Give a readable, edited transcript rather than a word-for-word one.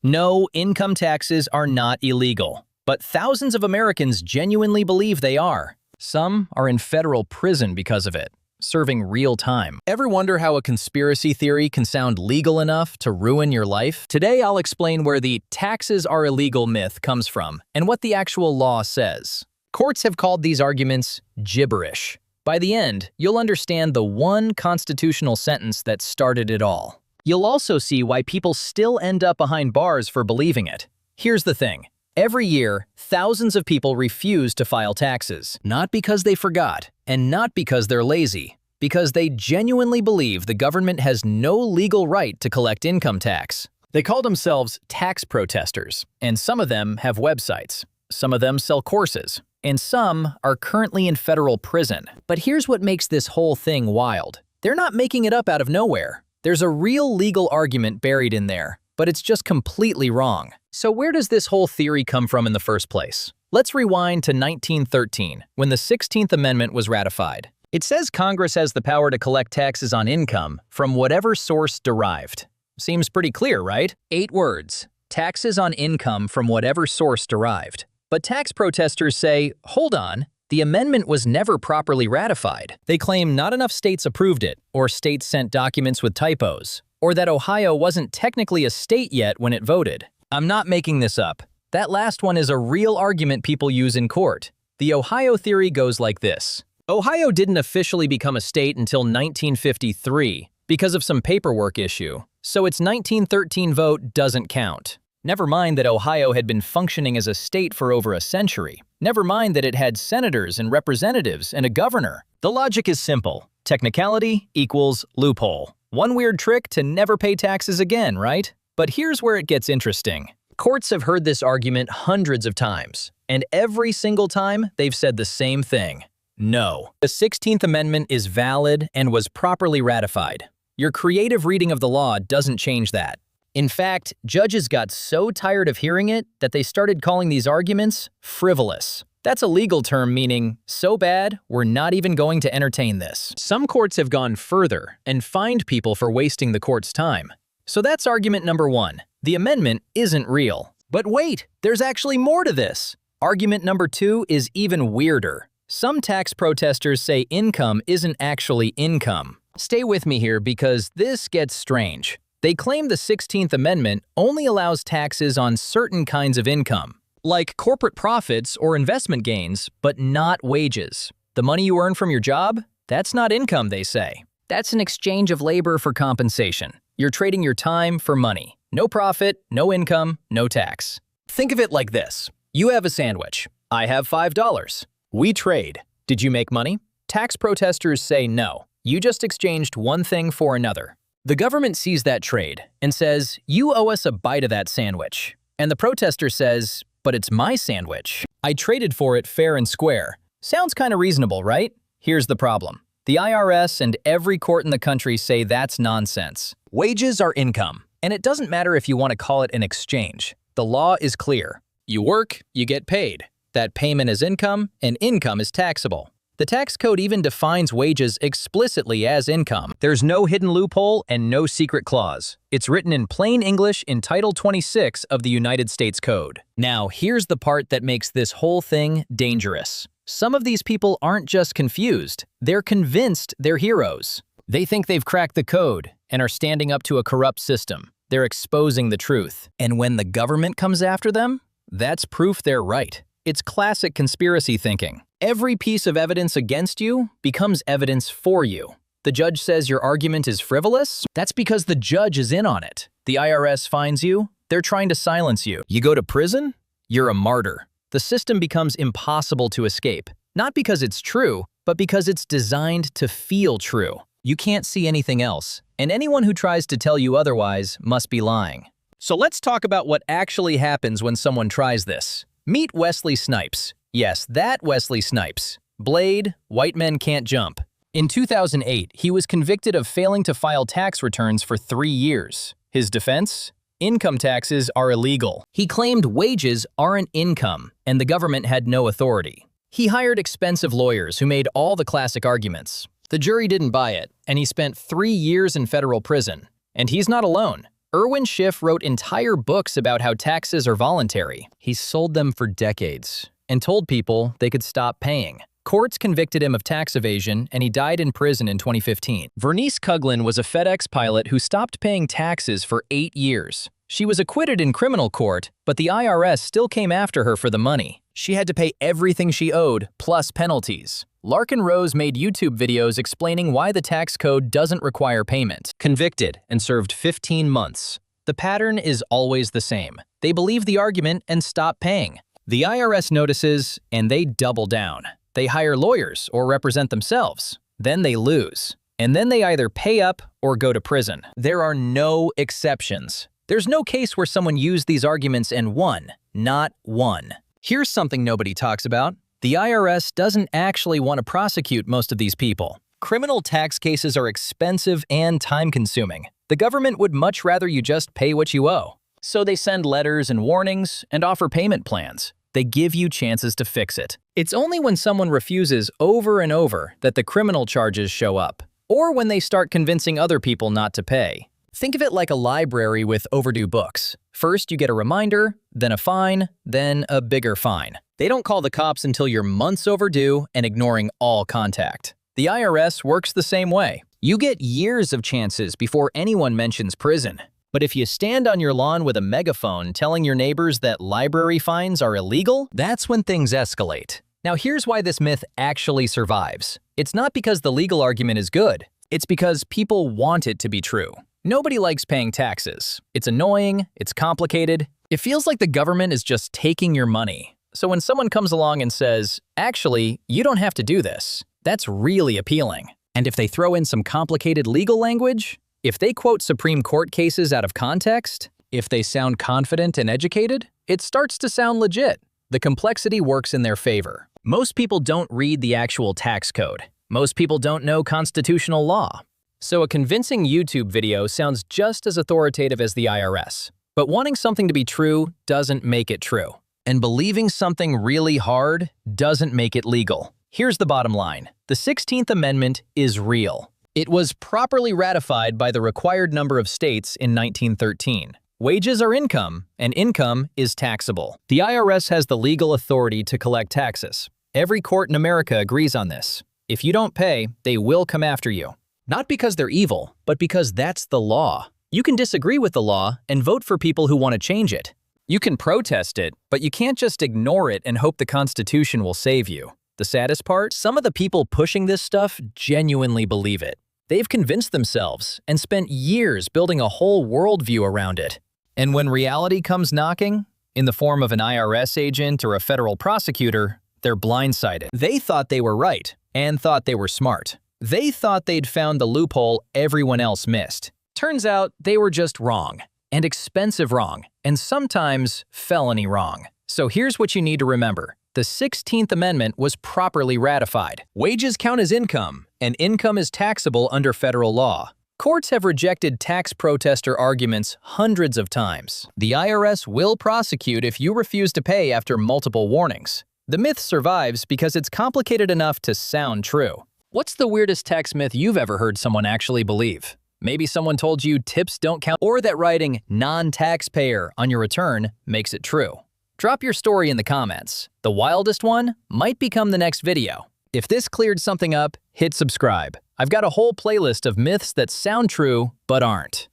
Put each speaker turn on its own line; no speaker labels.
No, income taxes are not illegal, but thousands of Americans genuinely believe they are. Some are in federal prison because of it, serving real time. Ever wonder how a conspiracy theory can sound legal enough to ruin your life? Today, I'll explain where the taxes are illegal myth comes from and what the actual law says. Courts have called these arguments gibberish. By the end, you'll understand the one constitutional sentence that started it all. You'll also see why people still end up behind bars for believing it. Here's the thing. Every year, thousands of people refuse to file taxes, not because they forgot, and not because they're lazy, because they genuinely believe the government has no legal right to collect income tax. They call themselves tax protesters, and some of them have websites. Some of them sell courses, and some are currently in federal prison. But here's what makes this whole thing wild. They're not making it up out of nowhere. There's a real legal argument buried in there, but it's just completely wrong. So where does this whole theory come from in the first place? Let's rewind to 1913, when the 16th Amendment was ratified. It says Congress has the power to collect taxes on income from whatever source derived. Seems pretty clear, right? 8 words. Taxes on income from whatever source derived. But tax protesters say, hold on, the amendment was never properly ratified. They claim not enough states approved it, or states sent documents with typos, or that Ohio wasn't technically a state yet when it voted. I'm not making this up. That last one is a real argument people use in court. The Ohio theory goes like this. Ohio didn't officially become a state until 1953 because of some paperwork issue, so its 1913 vote doesn't count. Never mind that Ohio had been functioning as a state for over a century. Never mind that it had senators and representatives and a governor. The logic is simple. Technicality equals loophole. One weird trick to never pay taxes again, right? But here's where it gets interesting. Courts have heard this argument hundreds of times, and every single time they've said the same thing. No. The 16th Amendment is valid and was properly ratified. Your creative reading of the law doesn't change that. In fact, judges got so tired of hearing it that they started calling these arguments frivolous. That's a legal term meaning, so bad, we're not even going to entertain this. Some courts have gone further and fined people for wasting the court's time. So that's argument number 1. The amendment isn't real. But wait, there's actually more to this. Argument number 2 is even weirder. Some tax protesters say income isn't actually income. Stay with me here because this gets strange. They claim the 16th Amendment only allows taxes on certain kinds of income, like corporate profits or investment gains, but not wages. The money you earn from your job? That's not income, they say. That's an exchange of labor for compensation. You're trading your time for money. No profit, no income, no tax. Think of it like this. You have a sandwich. I have $5. We trade. Did you make money? Tax protesters say no. You just exchanged one thing for another. The government sees that trade and says, you owe us a bite of that sandwich. And the protester says, but it's my sandwich. I traded for it fair and square. Sounds kind of reasonable, right? Here's the problem. The IRS and every court in the country say that's nonsense. Wages are income, and it doesn't matter if you want to call it an exchange. The law is clear. You work, you get paid. That payment is income, and income is taxable. The tax code even defines wages explicitly as income. There's no hidden loophole and no secret clause. It's written in plain English in Title 26 of the United States Code. Now, here's the part that makes this whole thing dangerous. Some of these people aren't just confused. They're convinced they're heroes. They think they've cracked the code and are standing up to a corrupt system. They're exposing the truth. And when the government comes after them, that's proof they're right. It's classic conspiracy thinking. Every piece of evidence against you becomes evidence for you. The judge says your argument is frivolous? That's because the judge is in on it. The IRS finds you, they're trying to silence you. You go to prison? You're a martyr. The system becomes impossible to escape. Not because it's true, but because it's designed to feel true. You can't see anything else, and anyone who tries to tell you otherwise must be lying. So let's talk about what actually happens when someone tries this. Meet Wesley Snipes. Yes, that Wesley Snipes. Blade, White Men Can't Jump. In 2008, he was convicted of failing to file tax returns for 3 years. His defense? Income taxes are illegal. He claimed wages aren't income, and the government had no authority. He hired expensive lawyers who made all the classic arguments. The jury didn't buy it, and he spent 3 years in federal prison. And he's not alone. Irwin Schiff wrote entire books about how taxes are voluntary. He sold them for decades and told people they could stop paying. Courts convicted him of tax evasion, and he died in prison in 2015. Vernice Coughlin was a FedEx pilot who stopped paying taxes for 8 years. She was acquitted in criminal court, but the IRS still came after her for the money. She had to pay everything she owed, plus penalties. Larkin Rose made YouTube videos explaining why the tax code doesn't require payment. Convicted and served 15 months. The pattern is always the same. They believe the argument and stop paying. The IRS notices, and they double down. They hire lawyers or represent themselves. Then they lose. And then they either pay up or go to prison. There are no exceptions. There's no case where someone used these arguments and won. Not one. Here's something nobody talks about. The IRS doesn't actually want to prosecute most of these people. Criminal tax cases are expensive and time-consuming. The government would much rather you just pay what you owe. So they send letters and warnings and offer payment plans. They give you chances to fix it. It's only when someone refuses over and over that the criminal charges show up, or when they start convincing other people not to pay. Think of it like a library with overdue books. First, you get a reminder, then a fine, then a bigger fine. They don't call the cops until you're months overdue and ignoring all contact. The IRS works the same way. You get years of chances before anyone mentions prison. But if you stand on your lawn with a megaphone telling your neighbors that library fines are illegal, that's when things escalate. Now here's why this myth actually survives. It's not because the legal argument is good. It's because people want it to be true. Nobody likes paying taxes. It's annoying, it's complicated. It feels like the government is just taking your money. So when someone comes along and says, actually, you don't have to do this, that's really appealing. And if they throw in some complicated legal language, if they quote Supreme Court cases out of context, if they sound confident and educated, it starts to sound legit. The complexity works in their favor. Most people don't read the actual tax code. Most people don't know constitutional law. So a convincing YouTube video sounds just as authoritative as the IRS. But wanting something to be true doesn't make it true. And believing something really hard doesn't make it legal. Here's the bottom line. The 16th Amendment is real. It was properly ratified by the required number of states in 1913. Wages are income, and income is taxable. The IRS has the legal authority to collect taxes. Every court in America agrees on this. If you don't pay, they will come after you. Not because they're evil, but because that's the law. You can disagree with the law and vote for people who want to change it. You can protest it, but you can't just ignore it and hope the Constitution will save you. The saddest part? Some of the people pushing this stuff genuinely believe it. They've convinced themselves and spent years building a whole worldview around it. And when reality comes knocking, in the form of an IRS agent or a federal prosecutor, they're blindsided. They thought they were right and thought they were smart. They thought they'd found the loophole everyone else missed. Turns out they were just wrong, and expensive wrong, and sometimes felony wrong. So here's what you need to remember. The 16th Amendment was properly ratified. Wages count as income, and income is taxable under federal law. Courts have rejected tax protester arguments hundreds of times. The IRS will prosecute if you refuse to pay after multiple warnings. The myth survives because it's complicated enough to sound true. What's the weirdest tax myth you've ever heard someone actually believe? Maybe someone told you tips don't count, or that writing non-taxpayer on your return makes it true. Drop your story in the comments. The wildest one might become the next video. If this cleared something up, hit subscribe. I've got a whole playlist of myths that sound true but aren't.